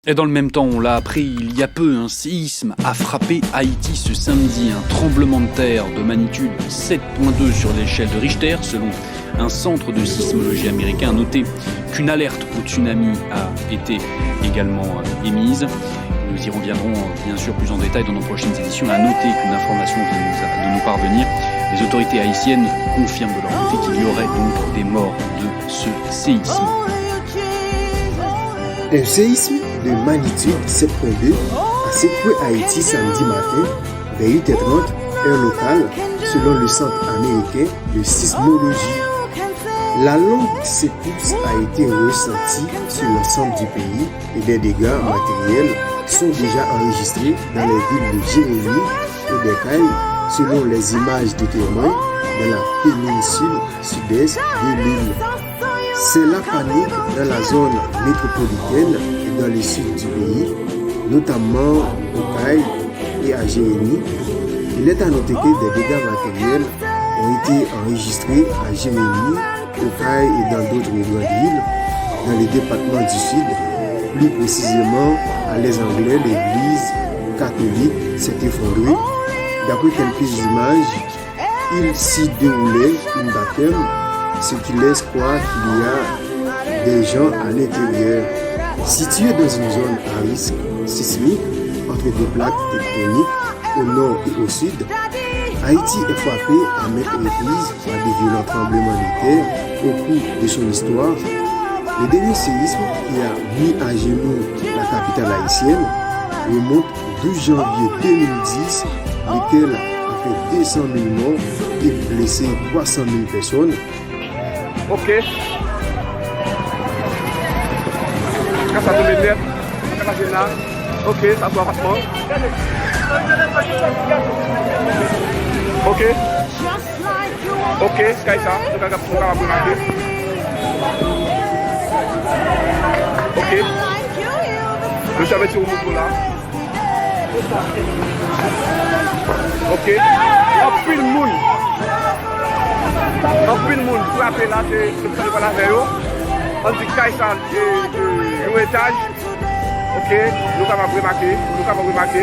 Et dans le même temps, on l'a appris il y a peu, un séisme a frappé Haïti ce samedi. Un tremblement de terre de magnitude 7,2 sur l'échelle de Richter. Selon un centre de sismologie américain, a noté qu'une alerte au tsunami a été également émise. Nous y reviendrons bien sûr plus en détail dans nos prochaines éditions. À noter qu'une information vient de nous parvenir. Les autorités haïtiennes confirment de leur côté qu'il y aurait donc des morts de ce séisme. Un séisme de magnitude 7,2 a secoué Haïti samedi matin vers 8h30 heure locale selon le Centre américain de sismologie. La longue secousse a été ressentie sur l'ensemble du pays et des dégâts matériels sont déjà enregistrés dans les villes de Jérémie et d'Ekaï selon les images de témoins dans la péninsule sud-est de l'île. C'est la panique dans la zone métropolitaine et dans le sud du pays, notamment au Caille et à Jérémie. Il est à noter que des dégâts matériels ont été enregistrés à Jérémie, au Caille et dans d'autres grandes villes, dans les départements du sud. Plus précisément, à Les Anglais, l'église catholique s'est effondrée. D'après quelques images, il s'y déroulait une baptême, ce qui laisse croire qu'il y a des gens à l'intérieur. Situé dans une zone à risque sismique entre deux plaques tectoniques au nord et au sud, Haïti est frappé à maintes reprises par des violents tremblements de terre au cours de son histoire. Le dernier séisme qui a mis à genoux la capitale haïtienne remonte au 12 janvier 2010, lequel a fait 200 000 morts et blessé 300 000 personnes. Ok. Quand ça tombe net, quand ça là, ok, ça soit rapidement. Ok. Ok, c'est ça. On va remarquer. Ok. Je savais sur le là. Ok. En plus le monde. En plus le monde, pour appeler là, c'est le pas la vélo. On dit qu'il y a un étage. Ok, nous avons remarqué. Nous avons remarqué.